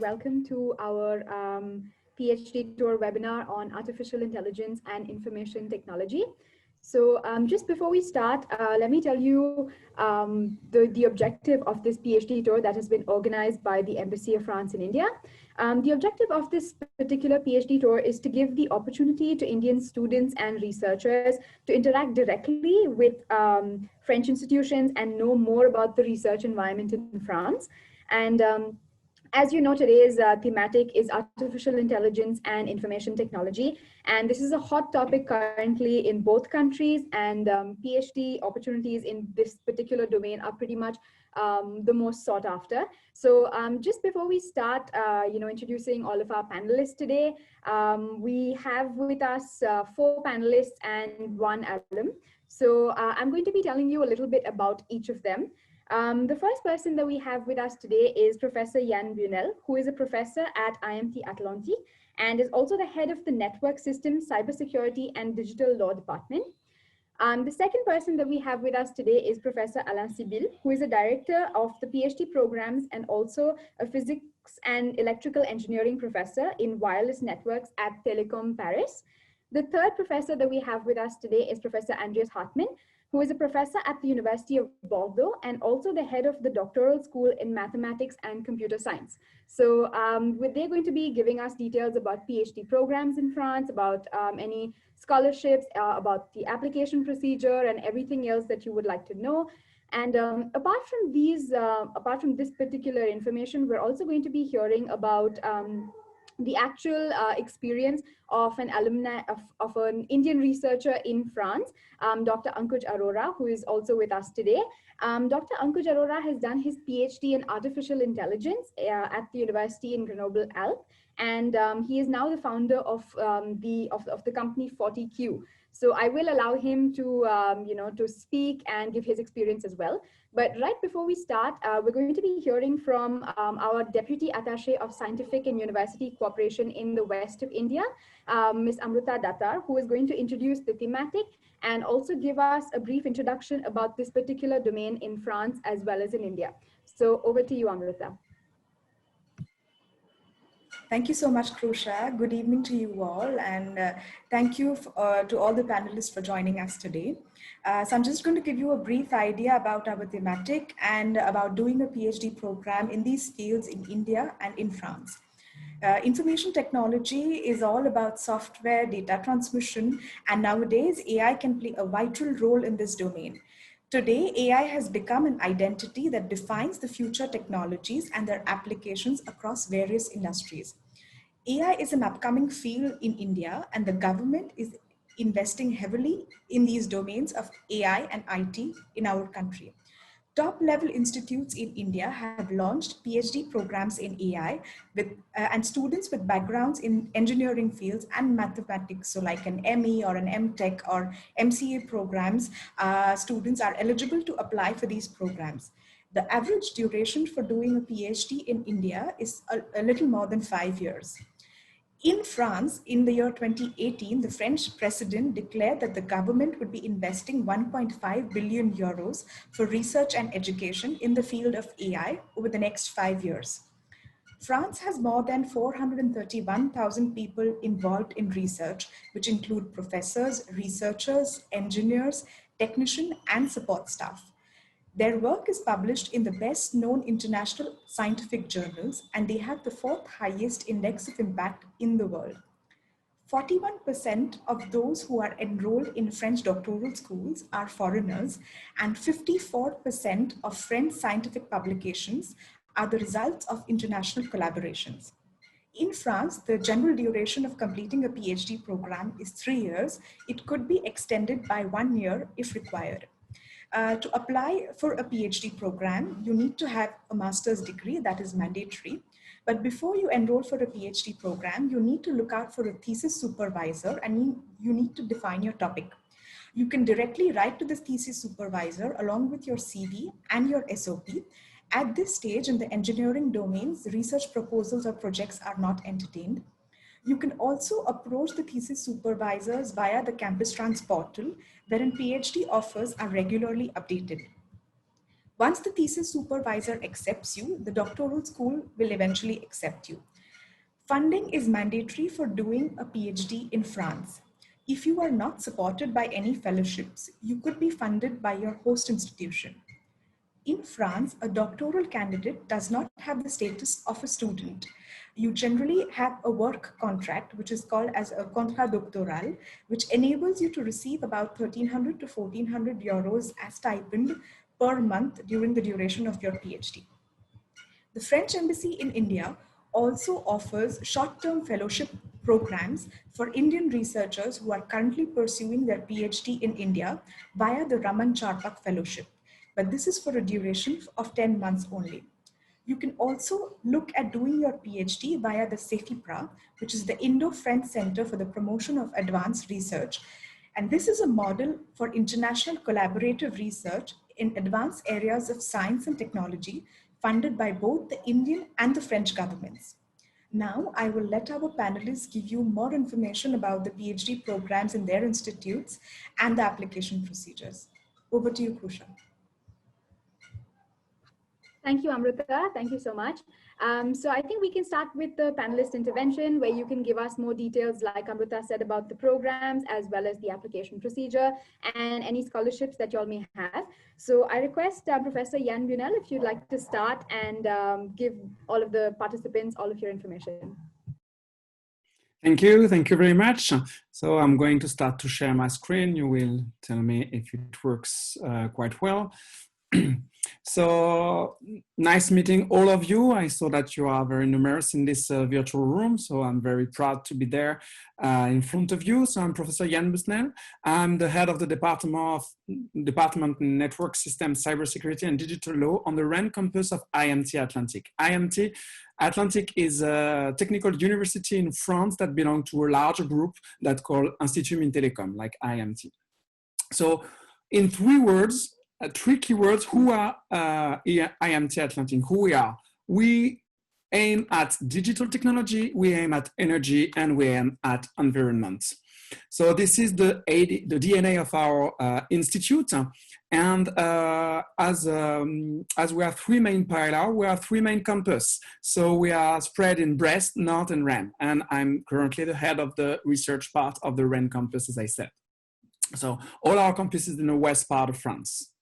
welcome to our PhD tour webinar on artificial intelligence and information technology. So just before we start, let me tell you the objective of this PhD tour that has been organized by the Embassy of France in India. The objective of this particular PhD tour is to give the opportunity to Indian students and researchers to interact directly with French institutions and know more about the research environment in France. And as you know, today's thematic is artificial intelligence and information technology. And this is a hot topic currently in both countries, and PhD opportunities in this particular domain are pretty much the most sought after. So just before we start, introducing all of our panelists today, we have with us 4 panelists and 1 alum. So I'm going to be telling you a little bit about each of them. The first person that we have with us today is Professor Yan Busner, who is a professor at IMT Atlantique and is also the head of the Network Systems, Cybersecurity and Digital Law Department. The second person that we have with us today is Professor Alain Sibille, who is a director of the PhD programs and also a physics and electrical engineering professor in wireless networks at Telecom Paris. The third professor that we have with us today is Professor Andreas Hartman, who is a professor at the University of Bordeaux and also the head of the doctoral school in mathematics and computer science. So they're going to be giving us details about PhD programs in France, about any scholarships, about the application procedure and everything else that you would like to know. And apart from this particular information, we're also going to be hearing about the actual experience of an alumni of an Indian researcher in France, Dr. Ankuj Arora, who is also with us today. Dr. Ankuj Arora has done his PhD in artificial intelligence at the University in Grenoble, Alpes, and he is now the founder of the company 40Q. So I will allow him to to speak and give his experience as well. But right before we start, we're going to be hearing from our Deputy Attaché of Scientific and University Cooperation in the West of India, Ms. Amruta Datar, who is going to introduce the thematic and also give us a brief introduction about this particular domain in France as well as in India. So over to you, Amruta. Thank you so much, Krusha. Good evening to you all, and thank you to all the panelists for joining us today. So I'm just going to give you a brief idea about our thematic and about doing a PhD program in these fields in India and in France. Information technology is all about software, data transmission, and nowadays AI can play a vital role in this domain. Today, AI has become an identity that defines the future technologies and their applications across various industries. AI is an upcoming field in India, and the government is investing heavily in these domains of AI and IT in our country. Top-level institutes in India have launched PhD programs in AI and students with backgrounds in engineering fields and mathematics, so like an ME or an MTech or MCA programs, students are eligible to apply for these programs. The average duration for doing a PhD in India is a little more than 5 years. In France, in the year 2018, the French president declared that the government would be investing 1.5 billion euros for research and education in the field of AI over the next 5 years. France has more than 431,000 people involved in research, which include professors, researchers, engineers, technicians, and support staff. Their work is published in the best known international scientific journals, and they have the 4th highest index of impact in the world. 41% of those who are enrolled in French doctoral schools are foreigners, and 54% of French scientific publications are the results of international collaborations. In France, the general duration of completing a PhD program is 3 years. It could be extended by 1 year if required. To apply for a PhD program, you need to have a master's degree, that is mandatory. But before you enroll for a PhD program, you need to look out for a thesis supervisor and you need to define your topic. You can directly write to this thesis supervisor along with your CV and your SOP. At this stage in the engineering domains, research proposals or projects are not entertained. You can also approach the thesis supervisors via the Campus Trans portal, wherein PhD offers are regularly updated. Once the thesis supervisor accepts you, the doctoral school will eventually accept you. Funding is mandatory for doing a PhD in France. If you are not supported by any fellowships, you could be funded by your host institution. In France, a doctoral candidate does not have the status of a student. You generally have a work contract, which is called as a contrat doctoral, which enables you to receive about 1,300 to 1,400 euros as stipend per month during the duration of your PhD. The French Embassy in India also offers short-term fellowship programs for Indian researchers who are currently pursuing their PhD in India via the Raman Charpak Fellowship. But this is for a duration of 10 months only. You can also look at doing your PhD via the CEFIPRA, which is the Indo-French Center for the Promotion of Advanced Research. And this is a model for international collaborative research in advanced areas of science and technology, funded by both the Indian and the French governments. Now, I will let our panelists give you more information about the PhD programs in their institutes and the application procedures. Over to you, Krusha. Thank you, Amrita. Thank you so much. So I think we can start with the panelist intervention, where you can give us more details, like Amrita said, about the programs, as well as the application procedure and any scholarships that you all may have. So I request Professor Yan Busnel, if you'd like to start and give all of the participants all of your information. Thank you very much. So I'm going to start to share my screen. You will tell me if it works quite well. So nice meeting all of you. I saw that you are very numerous in this virtual room, so I'm very proud to be there in front of you. So I'm Professor Yan Busnel. I'm the head of the Department in Network Systems, Cybersecurity and Digital Law on the REN campus of IMT Atlantique. Atlantique is a technical university in France that belongs to a larger group that called Institut in Telecom, like IMT. So in 3 words, 3 keywords, who are IMT Atlantique, who we are. We aim at digital technology, we aim at energy, and we aim at environment. So this is the DNA of our institute. And as we have 3 main pillars, we have 3 main campus. So we are spread in Brest, Nantes, and Rennes. And I'm currently the head of the research part of the Rennes campus, as I said. So all our campuses in the west part of France.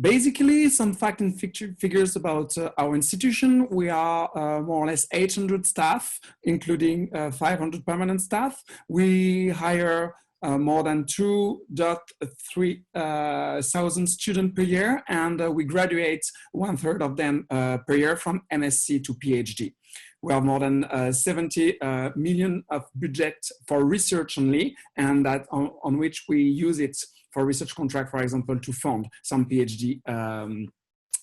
Basically, some facts and figures about our institution. We are more or less 800 staff, including 500 permanent staff. We hire more than 2,300 students per year, and we graduate 1/3 of them per year from MSc to PhD. We have more than 70 million of budget for research only, and that on which we use it for research contract, for example, to fund some PhD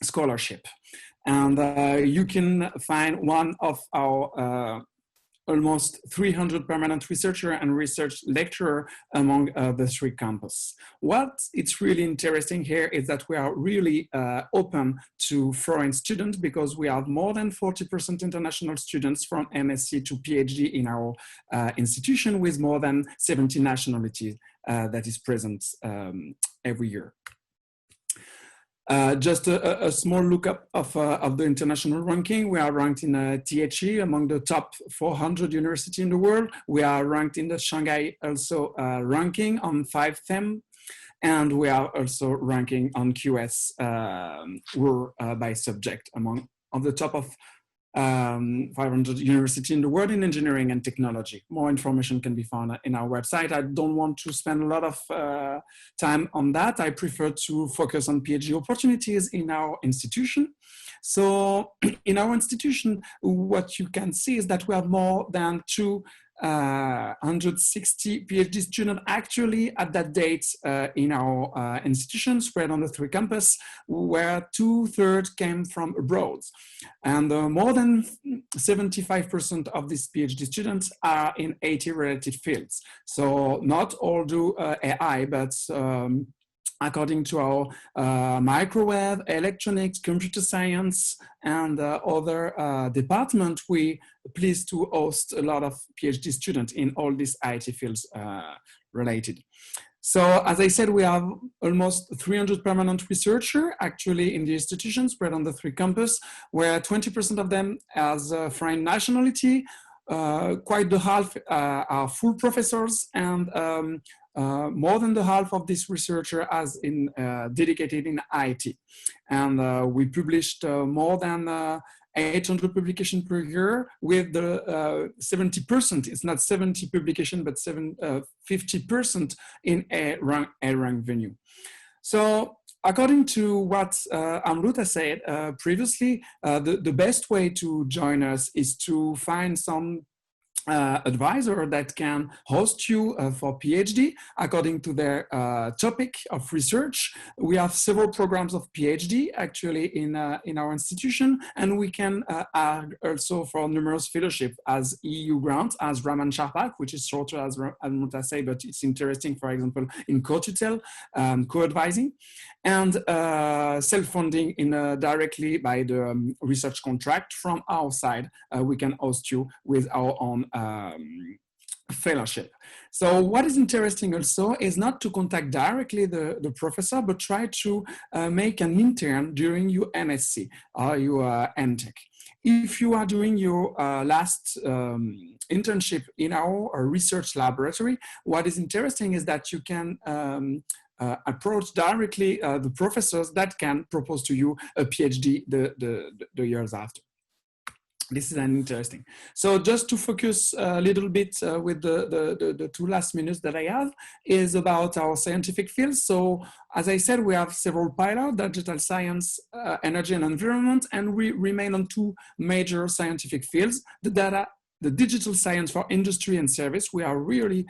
scholarship. And you can find one of our almost 300 permanent researcher and research lecturer among the 3 campus. What it's really interesting here is that we are really open to foreign students, because we have more than 40% international students from MSc to PhD in our institution, with more than 70 nationalities that is present every year. Just a small lookup of the international ranking. We are ranked in THE among the top 400 universities in the world. We are ranked in the Shanghai also ranking on 5 them. And we are also ranking on QS by subject among on the top of 500 universities in the world in engineering and technology. More information can be found in our website. I don't want to spend a lot of time on that. I prefer to focus on PhD opportunities in our institution. So in our institution, what you can see is that we have more than 260 PhD students actually at that date in our institution, spread on the 3 campus, where 2/3 came from abroad. And more than 75% of these PhD students are in IT-related fields. So not all do AI, but according to our microwave, electronics, computer science, and other departments, we pleased to host a lot of PhD students in all these IT fields related. So as I said, we have almost 300 permanent researchers actually in the institution spread on the 3 campus, where 20% of them has foreign nationality, quite the half are full professors, and more than the half of this researcher has in dedicated in IT. And we published more than 800 publications per year with the 70%, it's not 70 publication, but 50% in a rank venue. So according to what Amruta said previously, the best way to join us is to find some advisor that can host you for PhD according to their topic of research. We have several programs of PhD actually in our institution, and we can also for numerous fellowship as EU grants, as Raman Sharpak, which is shorter as Amruta said, but it's interesting, for example, in co-tutel, co-advising, and self-funding in directly by the research contract from our side. We can host you with our own fellowship. So what is interesting also is not to contact directly the professor, but try to make an intern during your MSc or your MTech. If you are doing your last internship in our research laboratory, what is interesting is that you can approach directly the professors that can propose to you a PhD the years after. This is interesting. So just to focus a little bit with the 2 last minutes that I have is about our scientific fields. So as I said, we have several pillars: digital science, energy and environment, and we remain on 2 major scientific fields: the digital science for industry and service. We are really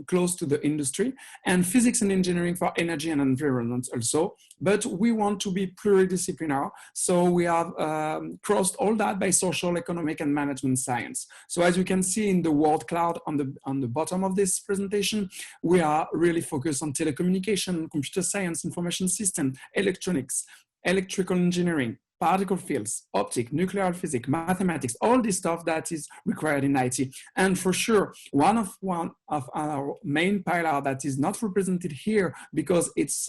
close to the industry, and physics and engineering for energy and environment also. But we want to be pluridisciplinary. So we have crossed all that by social, economic, and management science. So as you can see in the word cloud on the bottom of this presentation, we are really focused on telecommunication, computer science, information system, electronics, electrical engineering, particle fields, optics, nuclear physics, mathematics, all this stuff that is required in IT. And for sure, one of our main pillar that is not represented here because it's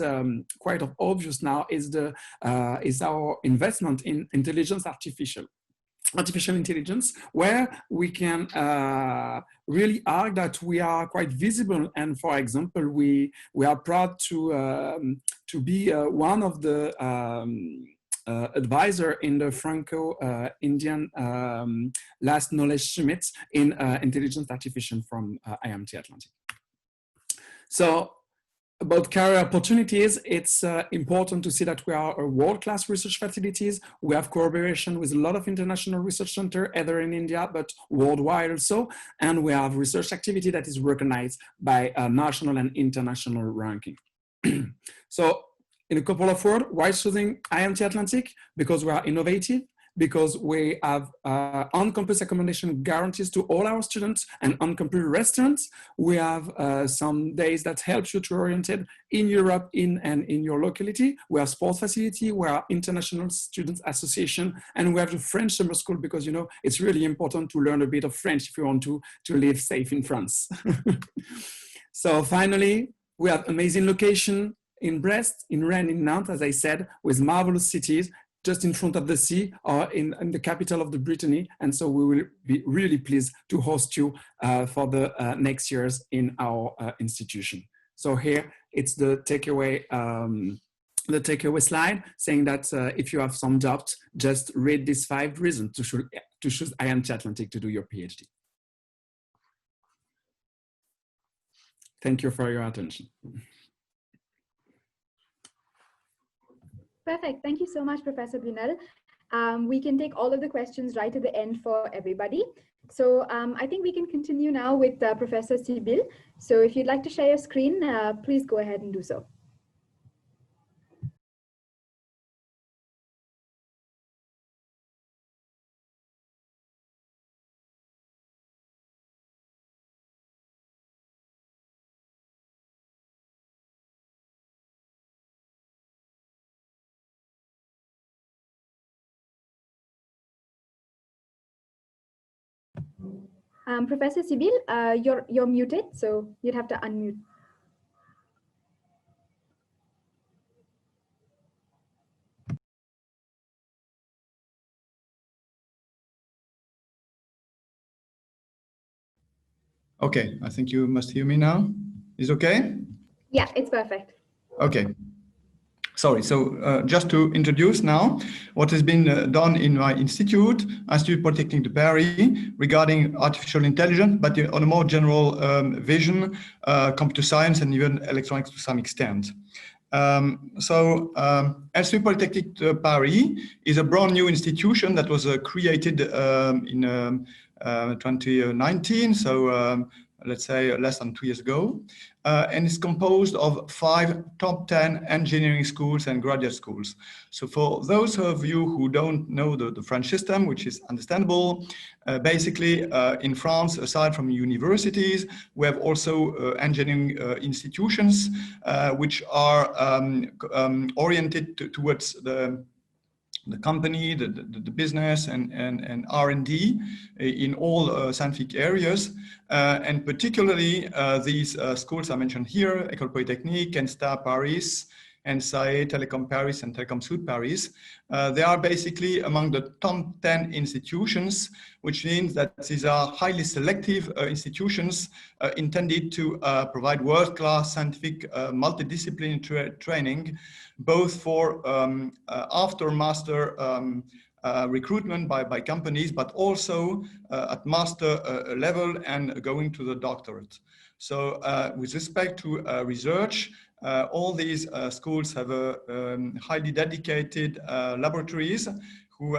quite obvious now is our investment in artificial intelligence, where we can really argue that we are quite visible. And for example, we are proud to be one of the advisor in the Franco-Indian last knowledge summit in intelligence artificial from IMT Atlantique. So about career opportunities, it's important to see that we are a world-class research facilities. We have collaboration with a lot of international research centers, either in India, but worldwide also. And we have research activity that is recognized by national and international ranking. So in a couple of words, why choosing IMT Atlantique? Because we are innovative, because we have on-campus accommodation guarantees to all our students and on-campus restaurants. We have some days that help you to orientate in Europe and in your locality. We have sports facility, we have International Students Association, and we have the French summer school because, you know, it's really important to learn a bit of French if you want to live safe in France. So finally, we have amazing location in Brest, in Rennes, in Nantes, as I said, with marvelous cities just in front of the sea or in the capital of the Brittany. And so we will be really pleased to host you for the next years in our institution. So here it's the takeaway slide saying that if you have some doubt, just read these 5 reasons to choose IMT Atlantique to do your PhD. Thank you for your attention. Perfect. Thank you so much, Professor Busnel. We can take all of the questions right at the end for everybody. So I think we can continue now with Professor Sibille. So if you'd like to share your screen, please go ahead and do so. Professor Sibille, you're muted, so you'd have to unmute. Okay, I think you must hear me now. Is okay? Yeah, it's perfect. Okay. Sorry, so just to introduce now what has been done in my institute, Institut Polytechnique de Paris, regarding artificial intelligence, but on a more general vision, computer science, and even electronics to some extent. Institut Polytechnique de Paris is a brand new institution that was created in 2019, so let's say less than 2 years ago, and it's composed of 5 top 10 engineering schools and graduate schools. So for those of you who don't know the French system, which is understandable, basically in France, aside from universities, we have also engineering institutions which are oriented towards the company, the business, and R&D in all scientific areas. And particularly these schools I mentioned here, École Polytechnique, ENSTA Paris, ENSAE, Telecom Paris, and Telecom Sud Paris. They are basically among the top 10 institutions, which means that these are highly selective institutions intended to provide world-class scientific multidisciplinary training, both for after master recruitment by companies, but also at master level and going to the doctorate. So with respect to research, all these schools have highly dedicated laboratories who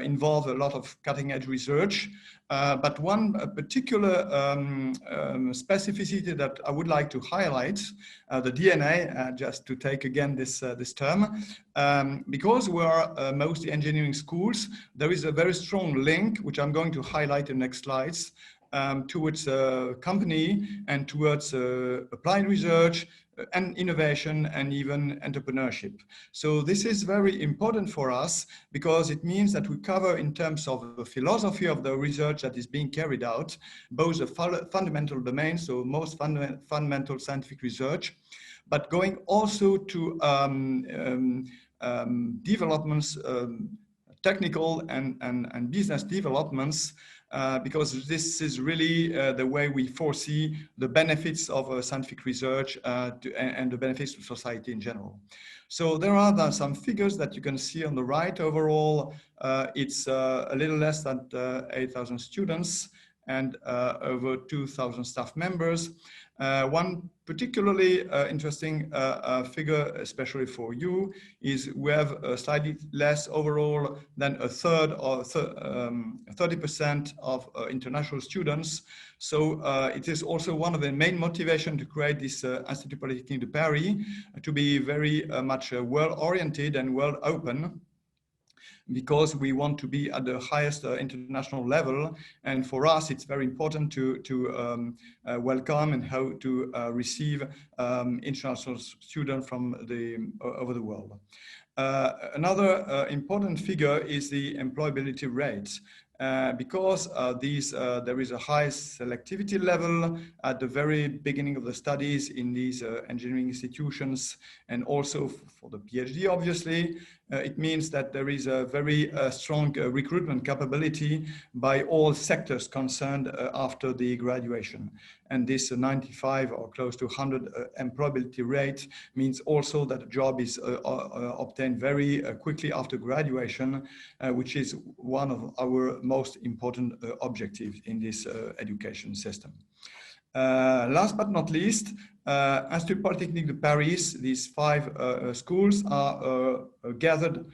involve a lot of cutting-edge research. But one particular specificity that I would like to highlight, the DNA, just to take again this term, because we are mostly engineering schools, there is a very strong link, which I'm going to highlight in the next slides, towards a company and towards applied research and innovation and even entrepreneurship. So this is very important for us because it means that we cover in terms of the philosophy of the research that is being carried out, both the fundamental domains, so most fundamental scientific research, but going also to developments, technical and business developments, because this is really the way we foresee the benefits of scientific research and the benefits to society in general. So there are some figures that you can see on the right. Overall, it's a little less than 8,000 students and over 2,000 staff members. One particularly interesting figure, especially for you, is we have slightly less overall than a third or 30% of international students. So it is also one of the main motivations to create this Institut Polytechnique de Paris, to be very much well-oriented and well-open, because we want to be at the highest international level. And for us, it's very important to welcome and how to receive international students from over the world. Another important figure is the employability rates. Because there is a high selectivity level at the very beginning of the studies in these engineering institutions, and also for the PhD, obviously, it means that there is a very strong recruitment capability by all sectors concerned after the graduation. And this 95 or close to 100 employability rate means also that a job is obtained very quickly after graduation, which is one of our most important objectives in this education system. Last but not least, Institut Polytechnique de Paris, these 5 schools are gathered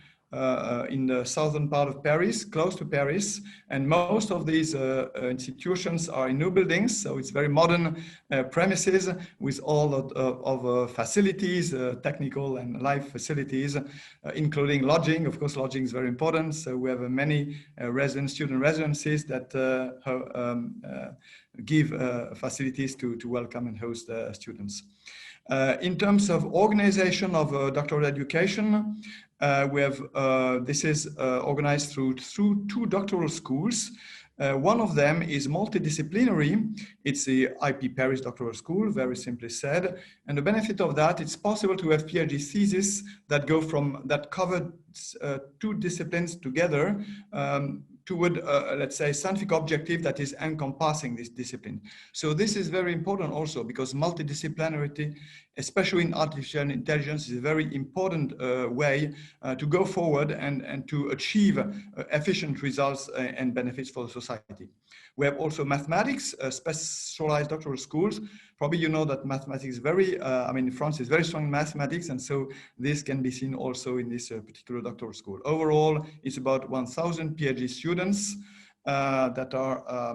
in the southern part of Paris, close to Paris, and most of these institutions are in new buildings, so it's very modern premises with all of facilities, technical and life facilities, including lodging. Of course, lodging is very important, so we have many student residences that give facilities to welcome and host students. In terms of organization of doctoral education, we have this is organized through 2 doctoral schools. One of them is multidisciplinary. It's the IP Paris Doctoral School, very simply said. And the benefit of that, it's possible to have PhD theses that cover 2 disciplines together, toward, let's say, scientific objective that is encompassing this discipline. So this is very important also because multidisciplinarity, especially in artificial intelligence, is a very important way to go forward and to achieve efficient results and benefits for society. We have also mathematics, specialized doctoral schools. Probably you know that mathematics is very, France is very strong in mathematics, and so this can be seen also in this particular doctoral school. Overall, it's about 1,000 PhD students that are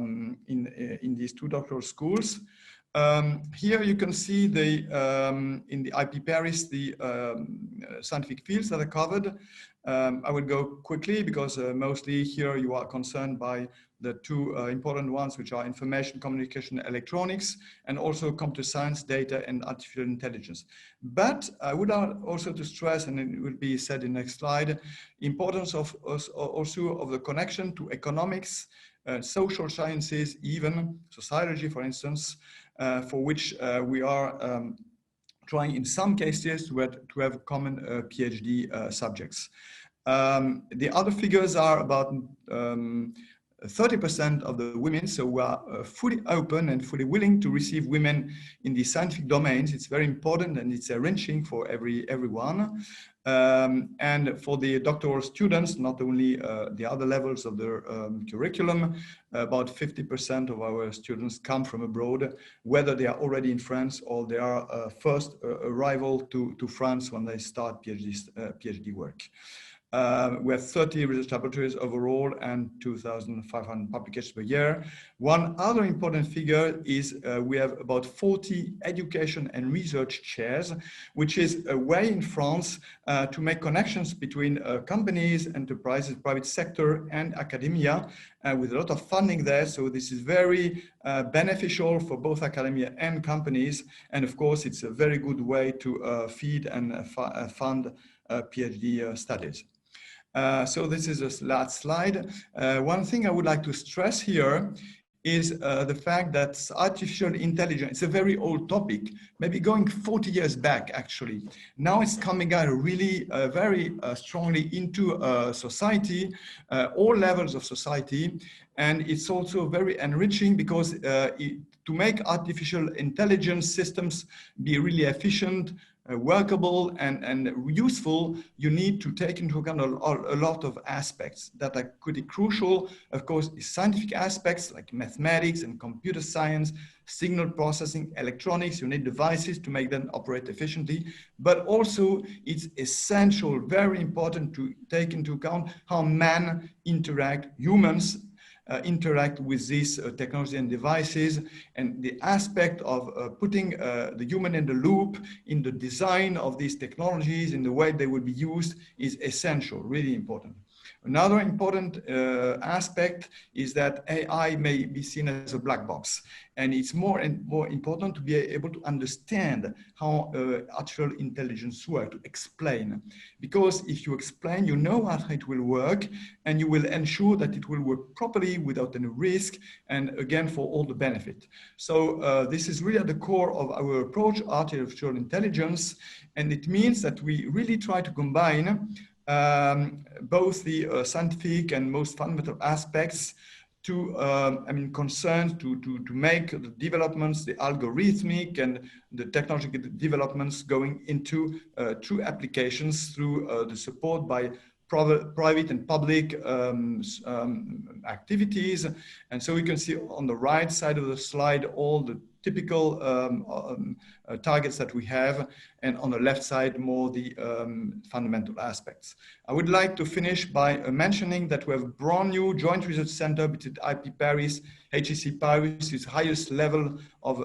in these two doctoral schools. Here you can see in the IP Paris, the scientific fields that are covered. I will go quickly because mostly here you are concerned by the two important ones, which are information, communication, electronics, and also computer science, data, and artificial intelligence. But I would also to stress, and it will be said in the next slide, importance of also of the connection to economics, social sciences, even sociology, for instance, for which we are trying in some cases to have common PhD subjects. The other figures are about 30% of the women, so we are fully open and fully willing to receive women in the scientific domains. It's very important and it's enriching for everyone. And for the doctoral students, not only the other levels of their curriculum, about 50% of our students come from abroad, whether they are already in France or they are first arrival to France when they start PhD work. We have 30 research laboratories overall and 2,500 publications per year. One other important figure is we have about 40 education and research chairs, which is a way in France to make connections between companies, enterprises, private sector, and academia with a lot of funding there. So this is very beneficial for both academia and companies. And of course, it's a very good way to feed and fund PhD studies. So this is the last slide. One thing I would like to stress here is the fact that artificial intelligence is a very old topic, maybe going 40 years back, actually. Now it's coming out really very strongly into society, all levels of society. And it's also very enriching because to make artificial intelligence systems be really efficient, workable and useful, you need to take into account a lot of aspects that are pretty crucial. Of course, scientific aspects like mathematics and computer science, signal processing, electronics, you need devices to make them operate efficiently, but also it's essential, very important to take into account how humans interact with these technology and devices, and the aspect of putting the human in the loop in the design of these technologies, in the way they will be used, is essential, really important. Another important aspect is that AI may be seen as a black box, and it's more and more important to be able to understand how artificial intelligence works, to explain. Because if you explain, you know how it will work, and you will ensure that it will work properly without any risk, and again, for all the benefit. So this is really at the core of our approach, artificial intelligence, and it means that we really try to combine both the scientific and most fundamental aspects to, concerned to make the developments, the algorithmic and the technological developments going into true applications through the support by private and public activities. And so we can see on the right side of the slide all the typical targets that we have, and on the left side more the fundamental aspects. I would like to finish by mentioning that we have a brand new joint research center between IP Paris, HEC Paris, is highest level of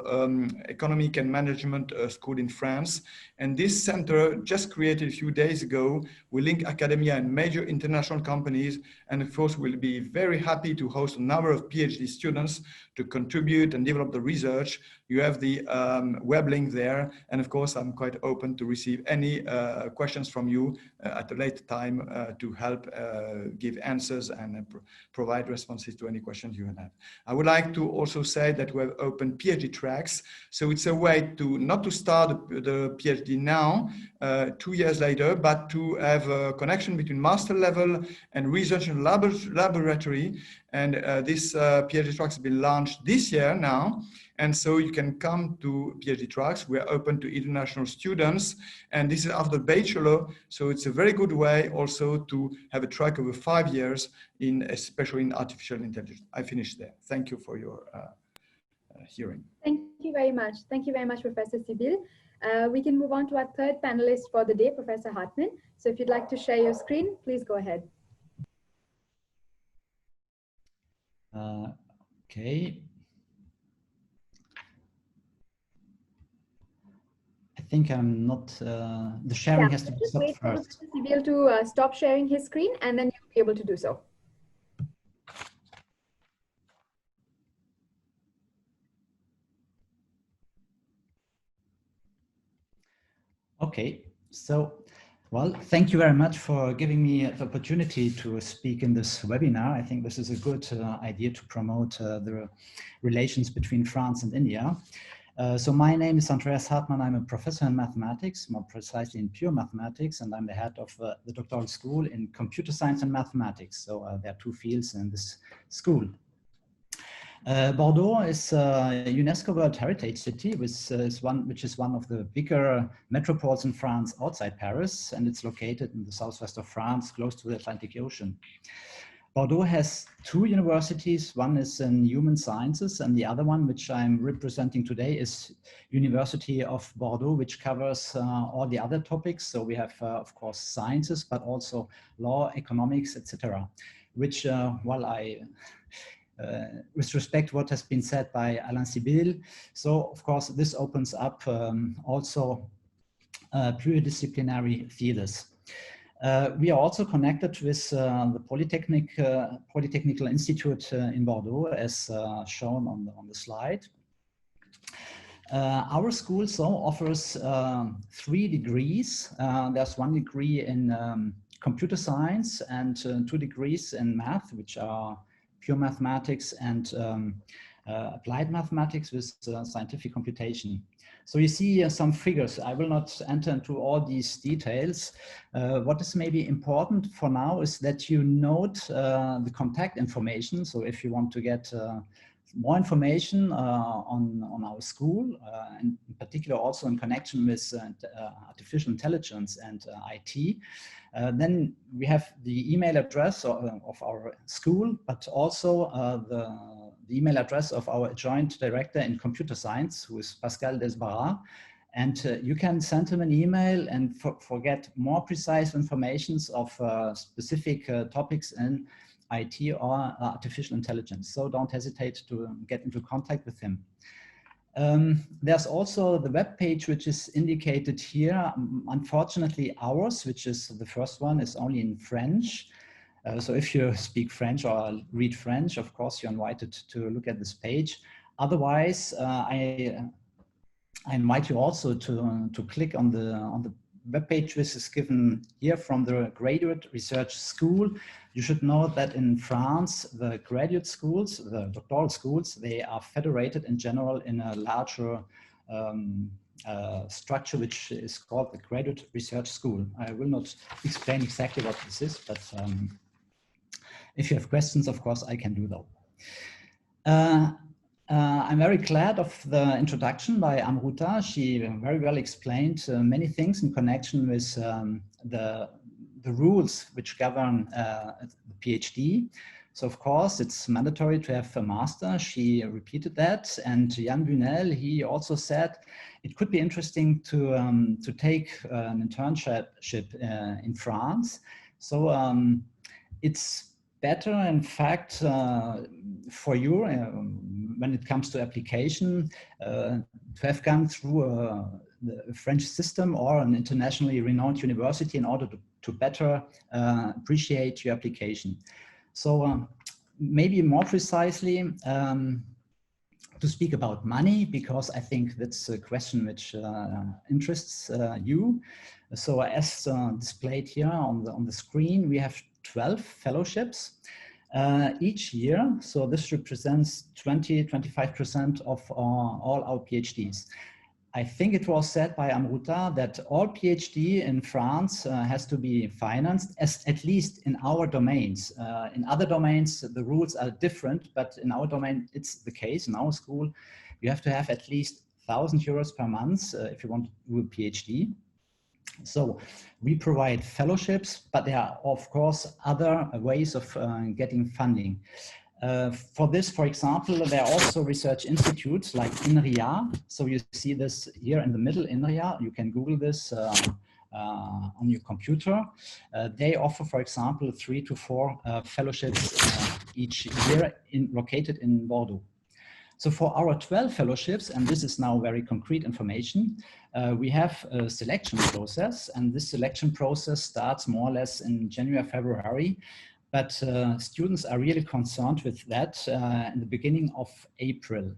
economic and management school in France. And this center, just created a few days ago, will link academia and major international companies. And of course, we'll be very happy to host a number of PhD students to contribute and develop the research. You have the web link there. And of course, I'm quite open to receive any questions from you at a later time to help give answers and provide responses to any questions you have. I would like to also say that we have opened PhD tracks. So it's a way to not to start the PhD now, 2 years later, but to have a connection between master level and research and laboratory. And this PhD tracks have been launched this year now. And so you can come to PhD tracks. We're open to international students. And this is after bachelor. So it's a very good way also to have a track over 5 years, especially in artificial intelligence. I finished there. Thank you for your hearing. Thank you very much. Thank you very much, Professor Sibille. We can move on to our third panelist for the day, Professor Hartman. So if you'd like to share your screen, please go ahead. Okay. I think I'm not, the sharing has to be stopped first. Wait for Sibille to stop sharing his screen, and then you'll be able to do so. Okay, so, well, thank you very much for giving me the opportunity to speak in this webinar. I think this is a good idea to promote the relations between France and India. So my name is Andreas Hartman. I'm a professor in mathematics, more precisely in pure mathematics, and I'm the head of the doctoral school in computer science and mathematics. So there are two fields in this school. Bordeaux is a UNESCO World Heritage City, which is one of the bigger metropoles in France outside Paris, and it's located in the southwest of France, close to the Atlantic Ocean. Bordeaux has two universities. One is in human sciences, and the other one, which I'm representing today, is University of Bordeaux, which covers all the other topics. So we have, of course, sciences, but also law, economics, etc. Which, with respect to what has been said by Alain Sibille. So, of course, this opens up also pluridisciplinary theaters. We are also connected with the Polytechnical Institute in Bordeaux, as shown on the slide. Our school offers 3 degrees. There's 1 degree in computer science and 2 degrees in math, which are pure mathematics and applied mathematics with scientific computation. So you see some figures. I will not enter into all these details. What is maybe important for now is that you note the contact information. So if you want to get more information on our school, and in particular also in connection with artificial intelligence and IT, then we have the email address of our school, but also the email address of our adjoint director in computer science, who is Pascal Desbarras. And you can send him an email and get more precise informations of specific topics in IT or artificial intelligence. So don't hesitate to get into contact with him. There's also the web page, which is indicated here. Unfortunately, ours, which is the first one, is only in French. So if you speak French or read French, of course, you're invited to look at this page. Otherwise, I invite you also to click on the web page, which is given here from the Graduate Research School. You should know that in France, the graduate schools, the doctoral schools, they are federated in general in a larger structure, which is called the Graduate Research School. I will not explain exactly what this is, but if you have questions, of course, I can do that. I'm very glad of the introduction by Amruta. She very well explained many things in connection with the rules which govern the PhD. So of course, it's mandatory to have a master. She repeated that. And Yan Busner, he also said it could be interesting to take an internship in France. So it's better, in fact, for you when it comes to application to have gone through the French system or an internationally renowned university in order to better appreciate your application. So maybe more precisely, to speak about money, because I think that's a question which interests you. So as displayed here on the screen, we have 12 fellowships each year. So this represents 20–25% of all our PhDs. I think it was said by Amruta that all PhD in France has to be financed, at least in our domains. In other domains, the rules are different, but in our domain, it's the case. In our school, you have to have at least 1,000 euros per month if you want to do a PhD. So we provide fellowships, but there are, of course, other ways of getting funding. For this, for example, there are also research institutes like INRIA. So you see this here in the middle, INRIA. You can Google this on your computer. They offer, for example, 3 to 4 fellowships each year located in Bordeaux. So for our 12 fellowships, and this is now very concrete information, we have a selection process, and this selection process starts more or less in January, February. But students are really concerned with that in the beginning of April.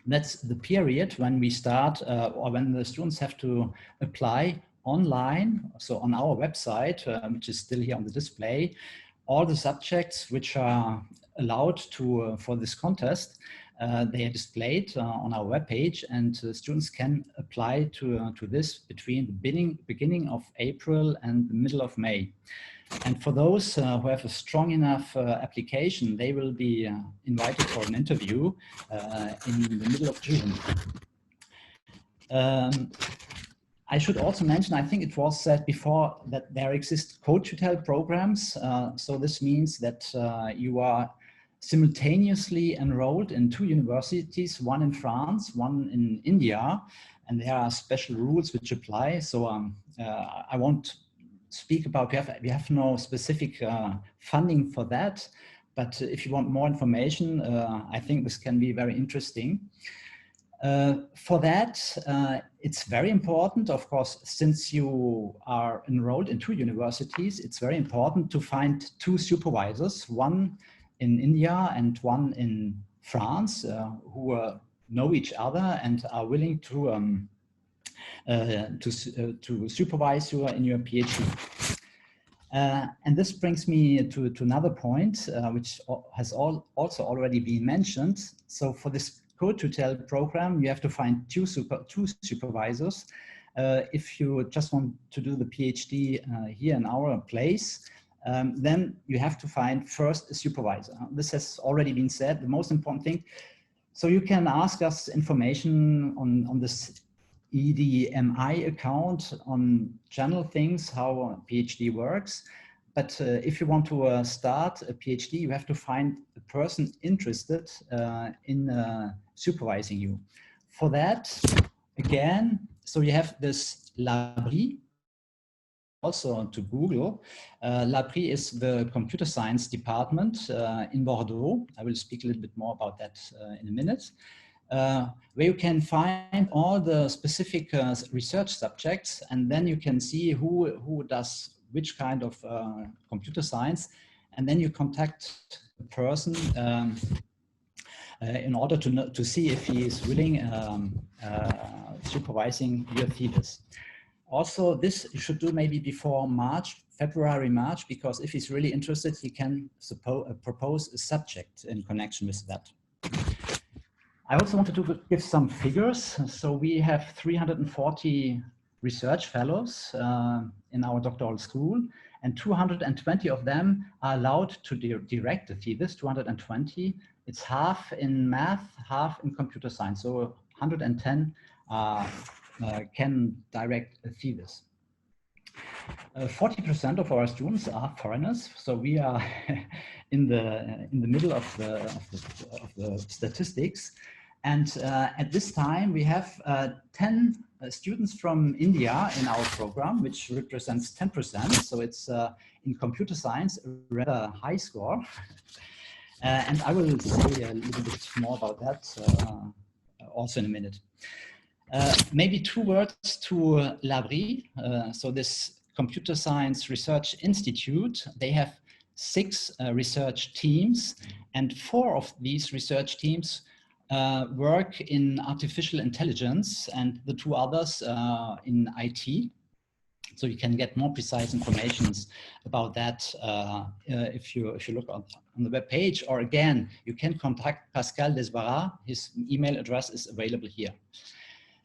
That's the period when we start, or when the students have to apply online. So on our website, which is still here on the display, all the subjects which are allowed to for this contest, they are displayed on our webpage, and students can apply to this between the beginning of April and the middle of May. And for those who have a strong enough application, they will be invited for an interview in the middle of June. I should also mention, I think it was said before, that there exist co-tutel programs. So this means that you are simultaneously enrolled in 2 universities, one in France, one in India, and there are special rules which apply. So I won't speak about, we have no specific funding for that, but if you want more information, I think this can be very interesting. For that, it's very important, of course, since you are enrolled in 2 universities, it's very important to find 2 supervisors, one in India and one in France, who know each other and are willing to supervise you in your PhD. And this brings me to another point, which has also already been mentioned. So for this co-tutel program, you have to find two supervisors. If you just want to do the PhD here in our place, then you have to find first a supervisor. This has already been said, the most important thing. So you can ask us information on this EDMI account on general things, how a PhD works. But if you want to start a PhD, you have to find a person interested in supervising you. For that, again, so you have this L'Abri, also to Google. L'Abri is the computer science department in Bordeaux. I will speak a little bit more about that in a minute. Where you can find all the specific research subjects, and then you can see who does which kind of computer science, and then you contact the person in order to see if he is willing supervising your thesis. Also, this you should do maybe before February, March, because if he's really interested, he can propose a subject in connection with that. I also wanted to give some figures. So we have 340 research fellows in our doctoral school, and 220 of them are allowed to direct the thesis, 220. It's half in math, half in computer science. So 110 can direct a thesis. 40% of our students are foreigners, so we are in the middle of the statistics. And at this time, we have 10 students from India in our program, which represents 10%. So it's in computer science a rather high score. And I will say a little bit more about that also in a minute. Maybe 2 words to L'Abri. So this Computer Science Research Institute, they have 6 research teams, and 4 of these research teams work in artificial intelligence and the two others in IT. So you can get more precise information about that if you look on the web page, or again, you can contact Pascal Desbarats. His email address is available here.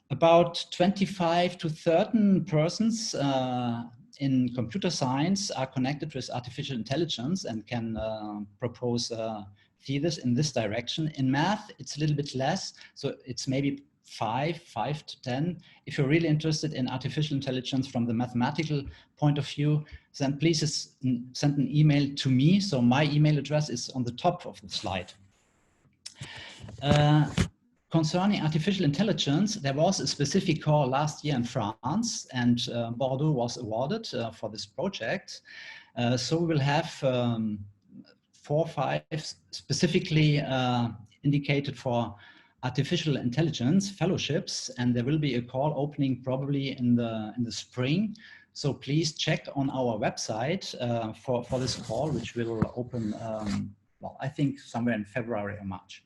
About 25 to 30 persons in computer science are connected with artificial intelligence and can propose thesis in this direction. In math, it's a little bit less, so it's maybe 5 to 10. If you're really interested in artificial intelligence from the mathematical point of view, then please send an email to me. So my email address is on the top of the slide. Concerning artificial intelligence, there was a specific call last year in France, and Bordeaux was awarded for this project. So we will have 4 or 5 specifically indicated for artificial intelligence fellowships, and there will be a call opening probably in the spring. So please check on our website for this call, which will open, well, I think somewhere in February or March.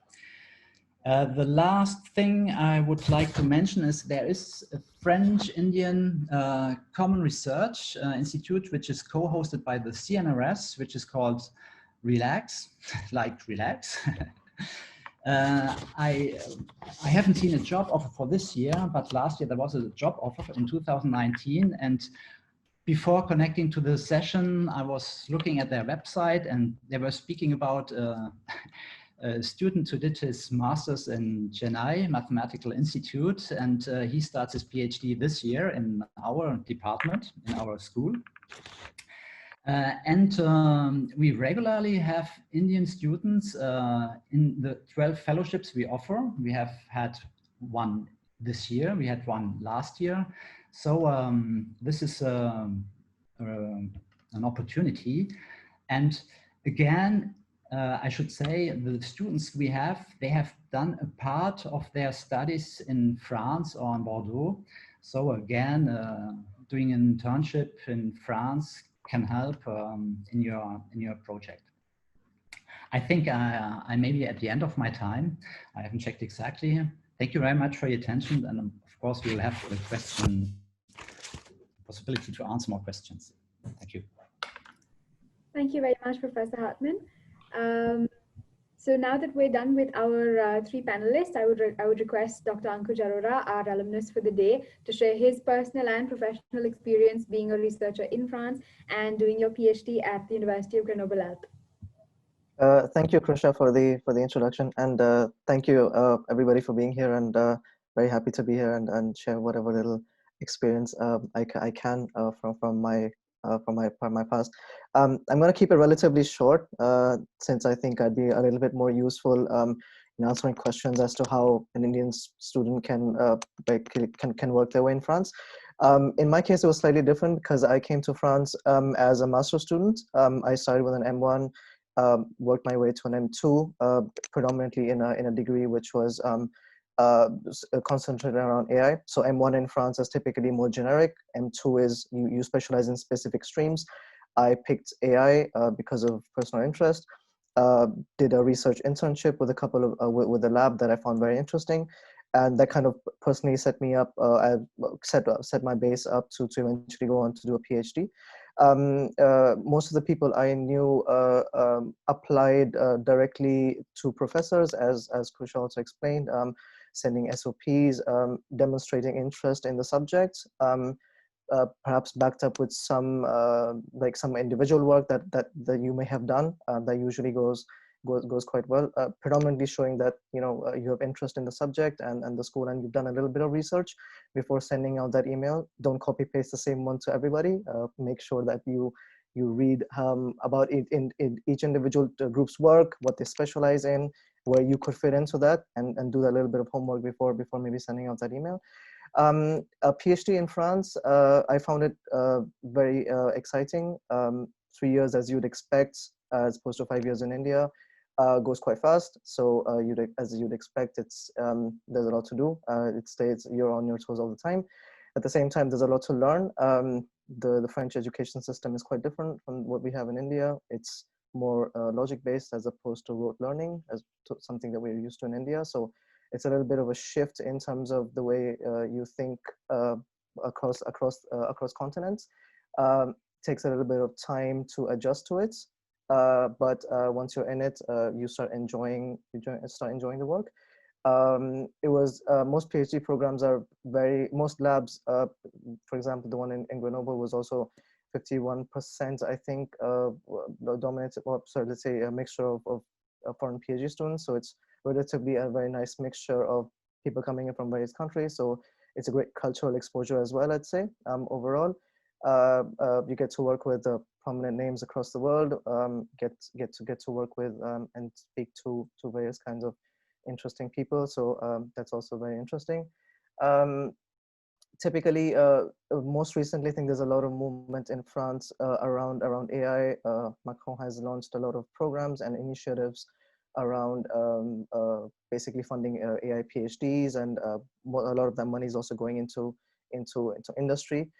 The last thing I would like to mention is there is a French-Indian Common Research Institute, which is co-hosted by the CNRS, which is called Relax, like relax. I haven't seen a job offer for this year, but last year there was a job offer in 2019. And before connecting to the session, I was looking at their website, and they were speaking about a student who did his master's in Chennai Mathematical Institute, and he starts his PhD this year in our department, in our school. We regularly have Indian students in the 12 fellowships we offer. We have had one this year, we had one last year. So this is an opportunity. And again, I should say the students we have, they have done a part of their studies in France or in Bordeaux. So again, doing an internship in France can help in your project. I think I may be at the end of my time. I haven't checked exactly. Thank you very much for your attention, and of course we will have a possibility to answer more questions. Thank you. Thank you very much, Professor Hartman. So now that we're done with our 3 panelists, I would request Dr. Ankuj Arora, our alumnus for the day, to share his personal and professional experience being a researcher in France and doing your PhD at the University of Grenoble Alpes. Thank you, Krishna, for the introduction, and thank you everybody for being here, and very happy to be here and share whatever little experience I can from my past. I'm going to keep it relatively short since I think I'd be a little bit more useful in answering questions as to how an Indian student can work their way in France. In my case, it was slightly different because I came to France as a master's student. I started with an M1, worked my way to an M2, predominantly in a degree which was concentrated around AI. So M1 in France is typically more generic. M2 is you specialize in specific streams. I picked AI because of personal interest. Did a research internship with a couple of with a lab that I found very interesting, and that kind of personally set me up. I set my base up to eventually go on to do a PhD. Most of the people I knew applied directly to professors, as Kusha also explained, sending SOPs, demonstrating interest in the subject, perhaps backed up with some like some individual work that you may have done. That usually goes quite well, predominantly showing that you have interest in the subject and the school, and you've done a little bit of research before sending out that email. Don't copy paste the same one to everybody. Make sure that you read about it in each individual group's work, what they specialize in, where you could fit into that, and do a little bit of homework before maybe sending out that email. A PhD in France, I found it very exciting. 3 years, as you'd expect, as opposed to 5 years in India. Goes quite fast, so as you'd expect, it's there's a lot to do. You're on your toes all the time. At the same time, there's a lot to learn. The French education system is quite different from what we have in India. It's more logic based as opposed to rote learning, as to something that we're used to in India. So it's a little bit of a shift in terms of the way you think across continents. Takes a little bit of time to adjust to it, but once you're in it, you start enjoying the work. It was most PhD programs are most labs, for example, the one in Grenoble was also 51%, I think, dominated, or sorry, let's say a mixture of foreign PhD students. So it's relatively a very nice mixture of people coming in from various countries. So it's a great cultural exposure as well, I'd say. Overall, you get to work with prominent names across the world, get to work with and speak to various kinds of interesting people. So that's also very interesting. Typically, most recently, I think there's a lot of movement in France around AI. Macron has launched a lot of programs and initiatives around basically funding AI PhDs, and a lot of that money is also going into industry.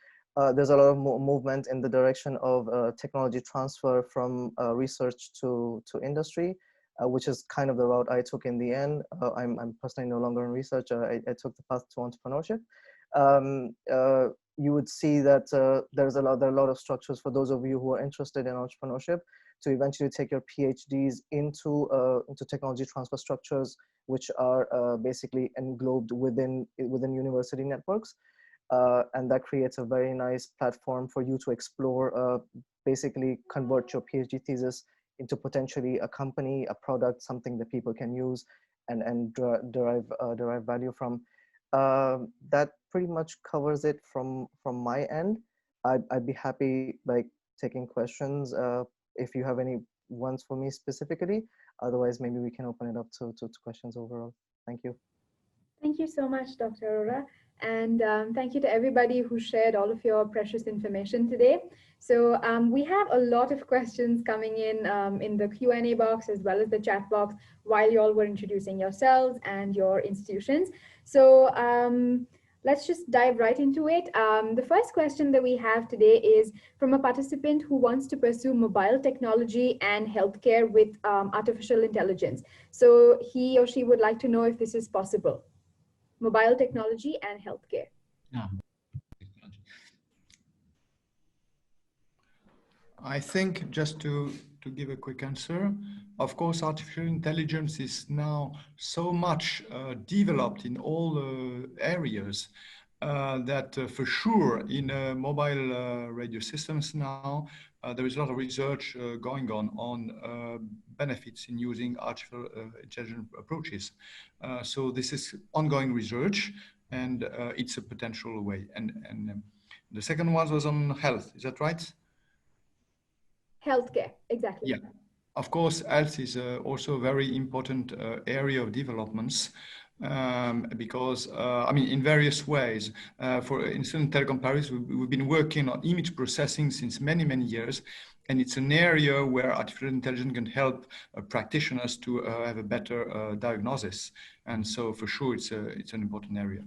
There's a lot of movement in the direction of technology transfer from research to industry, which is kind of the route I took in the end. I'm personally no longer in research. I took the path to entrepreneurship. You would see that there are a lot of structures for those of you who are interested in entrepreneurship to eventually take your PhDs into technology transfer structures, which are basically englobed within university networks. And that creates a very nice platform for you to explore, basically convert your PhD thesis into potentially a company, a product, something that people can use and derive value from. That pretty much covers it from my end. I'd be happy taking questions if you have any ones for me specifically. Otherwise, maybe we can open it up to questions overall. Thank you. Thank you so much, Dr. Arora. And thank you to everybody who shared all of your precious information today. So we have a lot of questions coming in the Q&A box as well as the chat box while you all were introducing yourselves and your institutions. So let's just dive right into it. The first question that we have today is from a participant who wants to pursue mobile technology and healthcare with artificial intelligence. So he or she would like to know if this is possible. Mobile technology and healthcare. Yeah. I think just to give a quick answer, of course, artificial intelligence is now so much developed in all areas that for sure in mobile radio systems now, there is a lot of research going on benefits in using artificial intelligence approaches. So this is ongoing research, and it's a potential way. And the second one was on health, is that right? Healthcare, exactly. Yeah, of course, health is also a very important area of developments because, I mean, in various ways. For instance, in Telecom Paris, we've been working on image processing since many, many years. And it's an area where artificial intelligence can help practitioners to have a better diagnosis. And so for sure, it's an important area.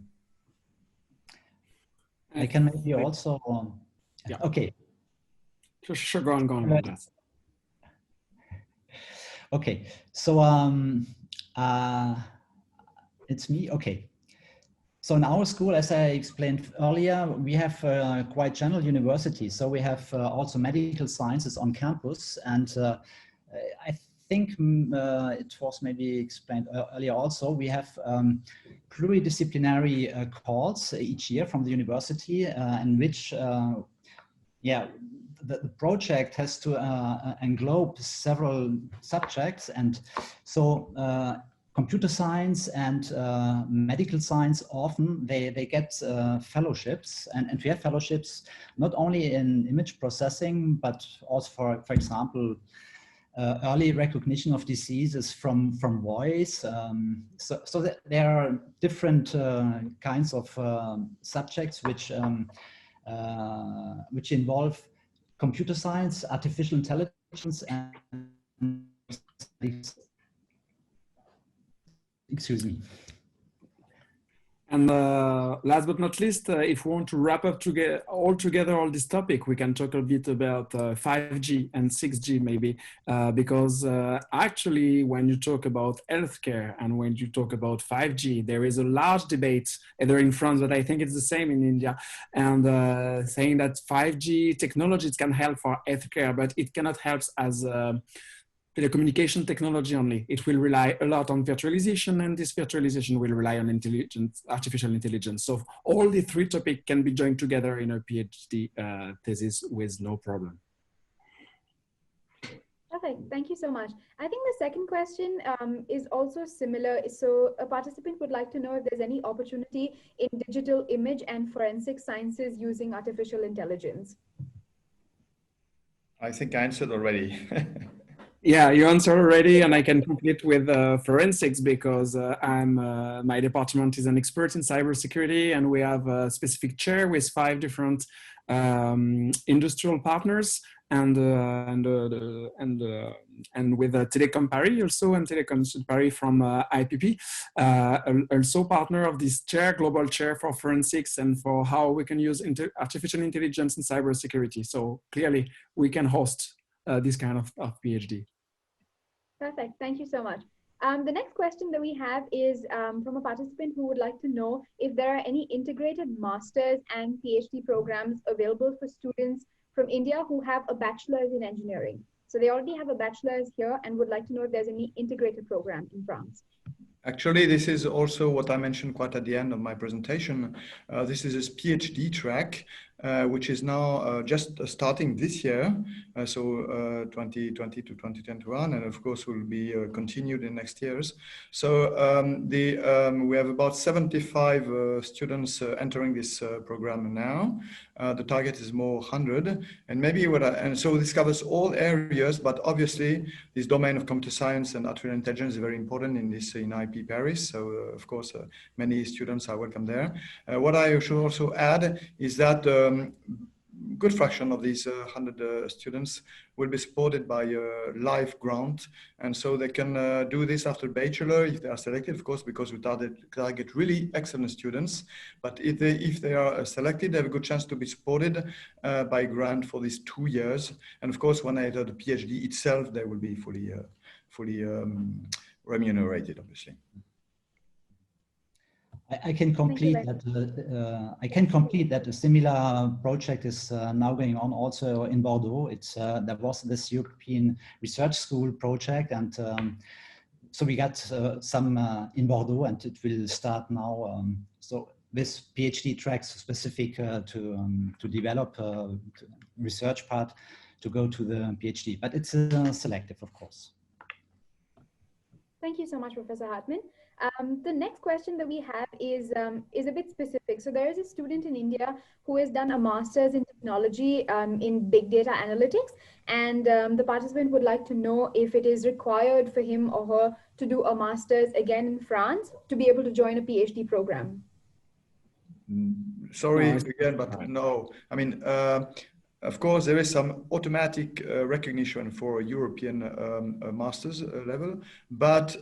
I can maybe also, yeah. Okay. Sure, go on. Okay, so it's me. Okay, so in our school, as I explained earlier, we have quite general universities. So we have also medical sciences on campus, and I think it was maybe explained earlier also. We have pluridisciplinary calls each year from the university, in which the project has to englobe several subjects, and so computer science and medical science often they get fellowships, and we have fellowships not only in image processing but also for example early recognition of diseases from voice. So that there are different kinds of subjects which involve computer science, artificial intelligence, and excuse me. And last but not least, if we want to wrap up all this topic, we can talk a bit about 5G and 6G maybe, because actually when you talk about healthcare and when you talk about 5G, there is a large debate either in France, but I think it's the same in India, and saying that 5G technologies can help for healthcare, but it cannot help as telecommunication technology only. It will rely a lot on virtualization, and this virtualization will rely on artificial intelligence. So all the three topics can be joined together in a PhD thesis with no problem. Perfect, thank you so much. I think the second question is also similar. So a participant would like to know if there's any opportunity in digital image and forensic sciences using artificial intelligence. I think I answered already. Yeah, you answered already, and I can complete with forensics because my department is an expert in cybersecurity, and we have a specific chair with 5 different industrial partners, and with Telecom Paris also, and Telecom Paris from IPP, also partner of this chair, global chair for forensics and for how we can use artificial intelligence in cybersecurity. So clearly we can host this kind of PhD. Perfect, thank you so much. The next question that we have is from a participant who would like to know if there are any integrated master's and PhD programs available for students from India who have a bachelor's in engineering. So they already have a bachelor's here and would like to know if there's any integrated program in France. Actually, this is also what I mentioned quite at the end of my presentation. This is a PhD track, which is now just starting this year, so 2020 to 2021, and of course will be continued in next years. So we have about 75 students entering this program now. The target is more 100, and maybe and so this covers all areas, but obviously this domain of computer science and artificial intelligence is very important in this in IP Paris. So of course many students are welcome there. What I should also add is that good fraction of these 100 students will be supported by a live grant, and so they can do this after bachelor if they are selected, of course, because we target really excellent students. But if they are selected, they have a good chance to be supported by grant for these 2 years. And of course, when they enter the PhD itself, they will be fully remunerated, obviously. I can complete that. I can complete that a similar project is now going on also in Bordeaux. There was this European Research School project, and so we got some in Bordeaux, and it will start now. So this PhD tracks specific to develop research part to go to the PhD, but it's selective, of course. Thank you so much, Professor Hartman. The next question that we have is a bit specific. So there is a student in India who has done a master's in technology in big data analytics, and the participant would like to know if it is required for him or her to do a master's again in France to be able to join a PhD program. Sorry again, but no. I mean, of course, there is some automatic recognition for a European master's level, but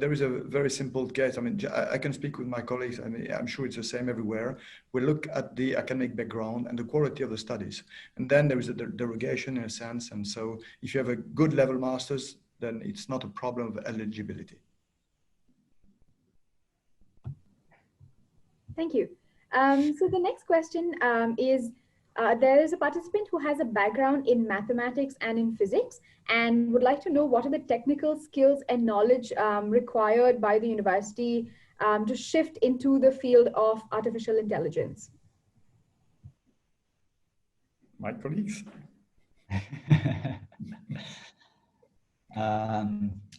there is a very simple case. I mean, I can speak with my colleagues. I mean, I'm sure it's the same everywhere. We look at the academic background and the quality of the studies, and then there is a derogation in a sense. And so, if you have a good level master's, then it's not a problem of eligibility. Thank you. So the next question is. There is a participant who has a background in mathematics and in physics and would like to know what are the technical skills and knowledge required by the university to shift into the field of artificial intelligence. My colleagues.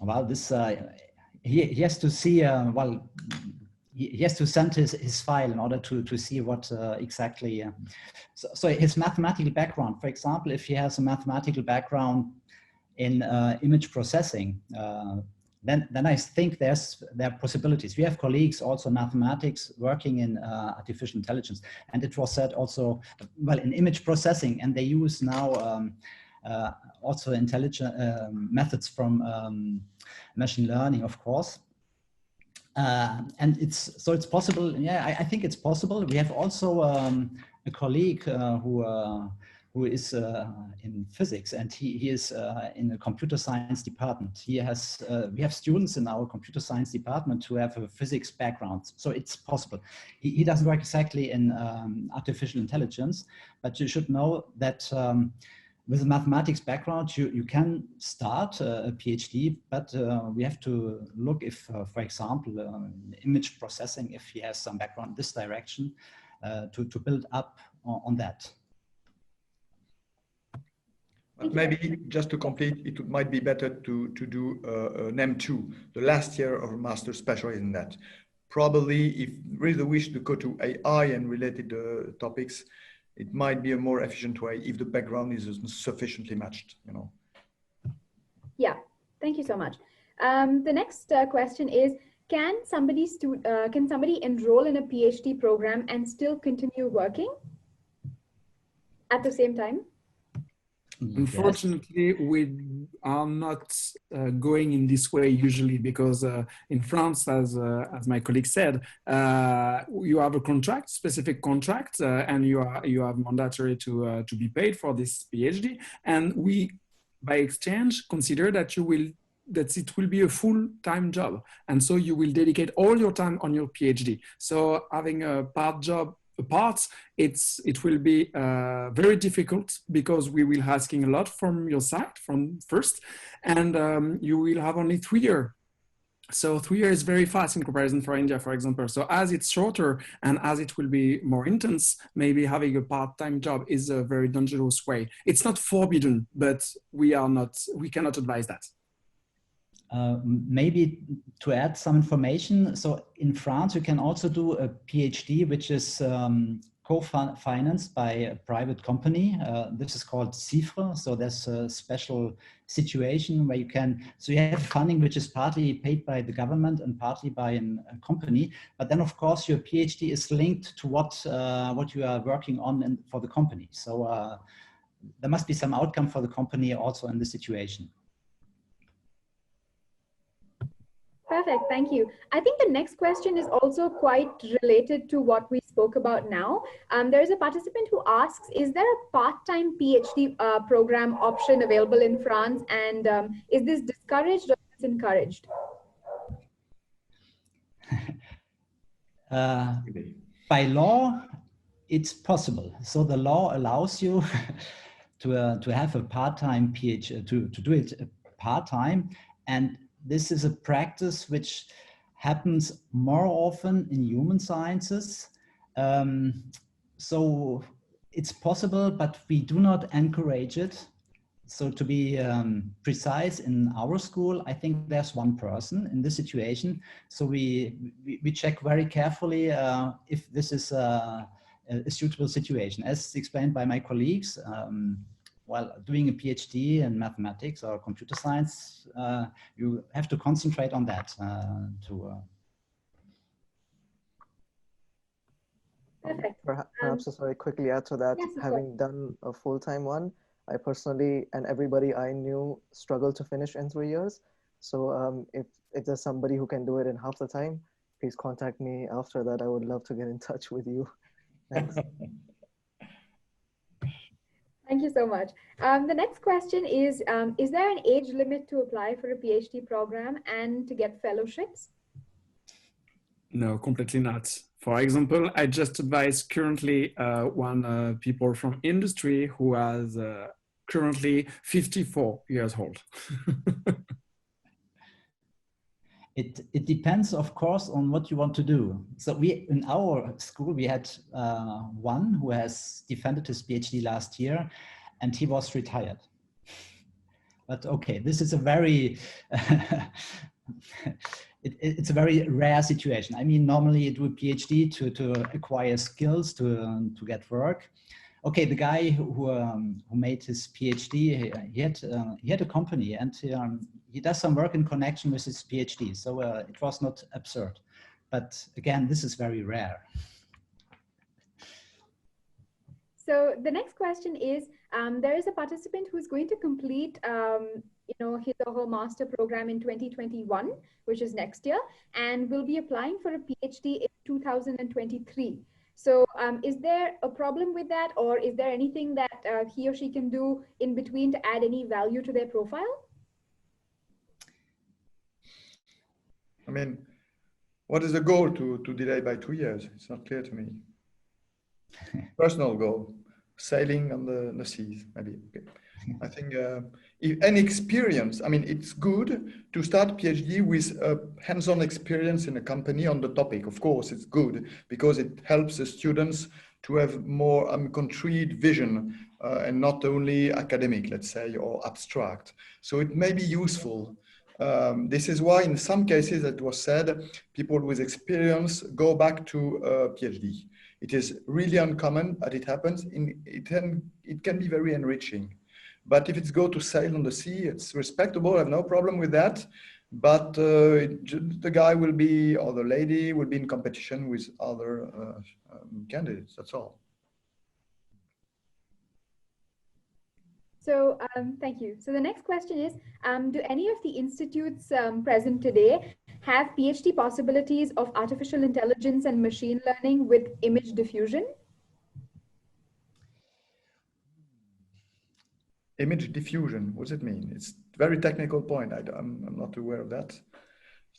Well, this he has to see well. He has to send his file in order to see what exactly. So his mathematical background, for example, if he has a mathematical background in image processing, then I think there are possibilities. We have colleagues also in mathematics working in artificial intelligence, and it was said also, well, in image processing, and they use now also intelligent methods from machine learning, of course. And it's possible. Yeah, I think it's possible. We have also a colleague who is in physics, and he is in the computer science department. We have students in our computer science department who have a physics background, so it's possible. He doesn't work exactly in artificial intelligence, but you should know that with a mathematics background, you can start a PhD, but we have to look if, for example, image processing, if he has some background in this direction, to build up on that. But maybe just to complete, it might be better to do an M2, the last year of a master's specialized in that. Probably if really wish to go to AI and related topics, it might be a more efficient way if the background is sufficiently matched, you know. Yeah, thank you so much. The next question is, can somebody enroll in a PhD program and still continue working at the same time? Unfortunately, yes. We are not going in this way usually, because in France, as my colleague said, you have a contract, specific contract, and you have mandatory to be paid for this PhD, and we, by exchange, consider that it will be a full-time job, and so you will dedicate all your time on your PhD. So having a part job apart, it will be very difficult, because we will asking a lot from your side from first, and you will have only 3 years. So 3 years is very fast in comparison for India, for example. So as it's shorter and as it will be more intense, maybe having a part-time job is a very dangerous way. It's not forbidden, but we cannot advise that. Maybe to add some information, so in France you can also do a PhD which is co-financed by a private company. This is called CIFRE, so there's a special situation where you have funding which is partly paid by the government and partly by a company, but then of course your PhD is linked to what you are working on for the company. So there must be some outcome for the company also in this situation. Perfect, thank you. I think the next question is also quite related to what we spoke about now. There is a participant who asks, is there a part-time PhD program option available in France, and is this discouraged or encouraged? By law, it's possible. So the law allows you to have a part-time PhD, to do it part-time, and this is a practice which happens more often in human sciences. So it's possible, but we do not encourage it. So to be precise, in our school, I think there's one person in this situation. So we check very carefully if this is a suitable situation. As explained by my colleagues, while doing a PhD in mathematics or computer science, you have to concentrate on that. Perfect. Perhaps just very quickly add to that, yes, having done a full-time one, I personally and everybody I knew struggled to finish in 3 years. So if there's somebody who can do it in half the time, please contact me after that. I would love to get in touch with you. Thanks. Thank you so much. The next question is there an age limit to apply for a PhD program and to get fellowships? No, completely not. For example, I just advise currently one people from industry who has currently 54 years old. It depends, of course, on what you want to do. So in our school, we had one who has defended his PhD last year, and he was retired. But okay, this is a very, it's a very rare situation. I mean, normally you do a PhD to acquire skills, to get work. Okay, the guy who made his PhD, he had a company, and he does some work in connection with his PhD. So it was not absurd. But again, this is very rare. So the next question is, there is a participant who's going to complete his or her master program in 2021, which is next year, and will be applying for a PhD in 2023. So is there a problem with that, or is there anything that he or she can do in between to add any value to their profile? I mean, what is the goal to delay by 2 years? It's not clear to me. Personal goal, sailing on the seas, maybe. Okay. I think if any experience, I mean, it's good to start a PhD with a hands-on experience in a company on the topic. Of course, it's good because it helps the students to have more concrete vision and not only academic, let's say, or abstract. So it may be useful. This is why in some cases it was said, people with experience go back to a PhD. It is really uncommon, but it happens. It can be very enriching. But if it's go to sail on the sea, it's respectable. I have no problem with that. But the guy will be, or the lady will be in competition with other candidates. That's all. So thank you. So the next question is, do any of the institutes present today have PhD possibilities of artificial intelligence and machine learning with image diffusion? Image diffusion, what does it mean? It's a very technical point. I'm not aware of that.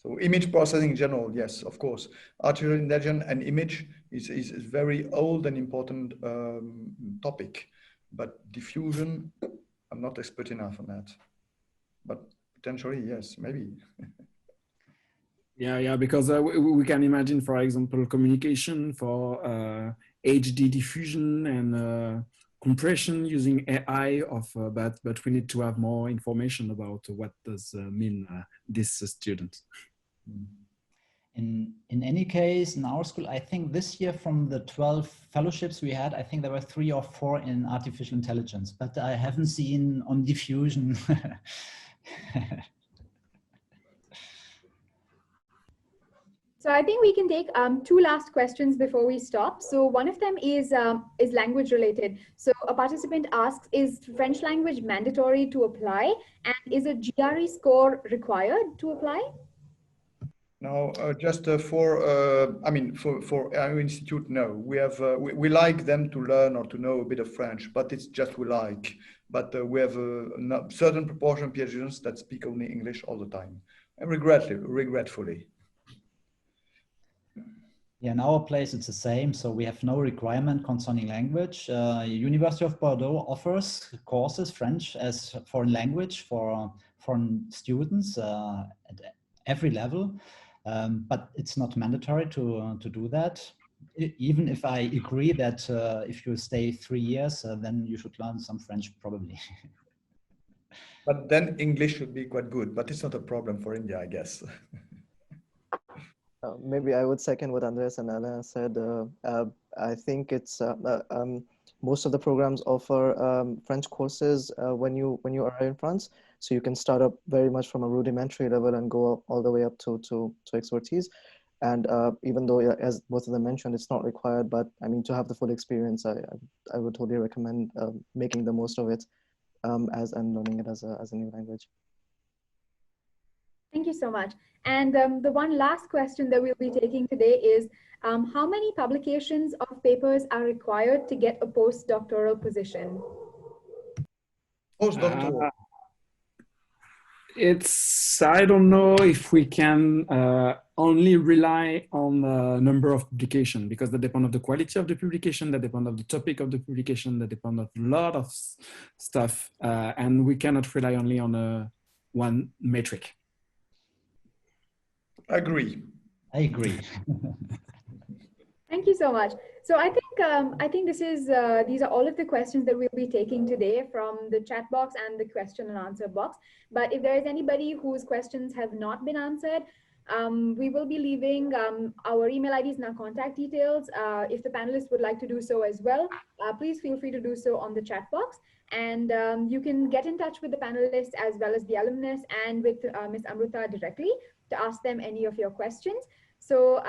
So image processing in general, yes, of course. Artificial intelligence and image is a very old and important topic. But diffusion, I'm not expert enough on that. But potentially, yes, maybe. Yeah, because we can imagine, for example, communication for HD diffusion and compression using AI but we need to have more information about what does mean this student. In any case, in our school, I think this year from the 12 fellowships we had, I think there were 3 or 4 in artificial intelligence, but I haven't seen on diffusion. So I think we can take 2 last questions before we stop. So one of them is language related. So a participant asks, is French language mandatory to apply? And is a GRE score required to apply? No, just for our institute, no. We have we like them to learn or to know a bit of French, but it's just we like. But we have a certain proportion of PhD students that speak only English all the time, and regretfully. Yeah, in our place it's the same. So we have no requirement concerning language. University of Bordeaux offers courses French as foreign language for foreign students at every level. But it's not mandatory to do that. Even if I agree that if you stay 3 years, then you should learn some French probably. But then English should be quite good, but it's not a problem for India, I guess. Maybe I would second what Andreas and Alain said. I think it's most of the programs offer French courses when you arrive in France. So you can start up very much from a rudimentary level and go all the way up to expertise. And even though, as both of them mentioned, it's not required, but I mean, to have the full experience, I would totally recommend making the most of it and learning it as a new language. Thank you so much. And the one last question that we'll be taking today is, how many publications of papers are required to get a postdoctoral position? Postdoctoral. I don't know if we can only rely on the number of publications, because that depends on the quality of the publication, that depends on the topic of the publication, that depends on a lot of stuff. And we cannot rely only on one metric. I agree. Thank you so much. So I think these are all of the questions that we'll be taking today from the chat box and the question and answer box. But if there is anybody whose questions have not been answered, we will be leaving our email IDs and our contact details. If the panelists would like to do so as well, please feel free to do so on the chat box. And you can get in touch with the panelists as well as the alumnus and with Ms. Amruta directly to ask them any of your questions. So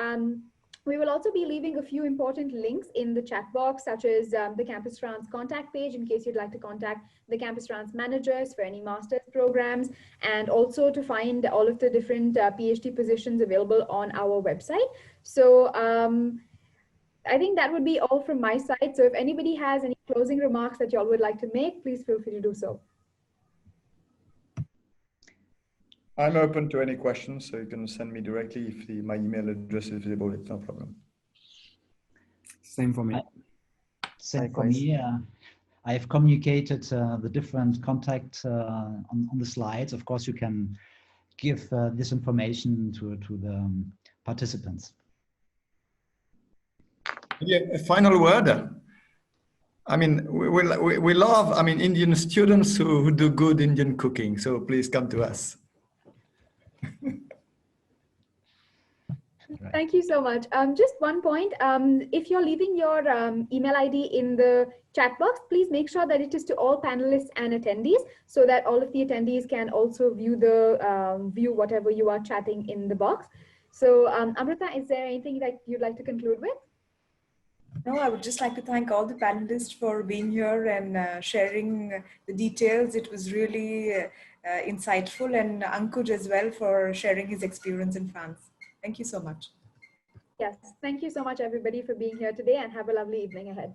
We will also be leaving a few important links in the chat box, such as the Campus France contact page in case you'd like to contact the Campus France managers for any master's programs, and also to find all of the different PhD positions available on our website. So I think that would be all from my side. So if anybody has any closing remarks that y'all would like to make, please feel free to do so. I'm open to any questions, so you can send me directly if my email address is visible. It's no problem. Same for me. Same for me. I have communicated the different contact on the slides. Of course, you can give this information to the participants. Yeah, a final word. I mean, we love, I mean, Indian students who do good Indian cooking. So please come to us. Thank you so much. Just one point, if you're leaving your email ID in the chat box, please make sure that it is to all panelists and attendees so that all of the attendees can also view the view whatever you are chatting in the box. So Amrita, is there anything that you'd like to conclude with? No, I would just like to thank all the panelists for being here and sharing the details. It was really insightful, and Ankuj as well for sharing his experience in France. Thank you so much. Yes, thank you so much everybody for being here today, and have a lovely evening ahead.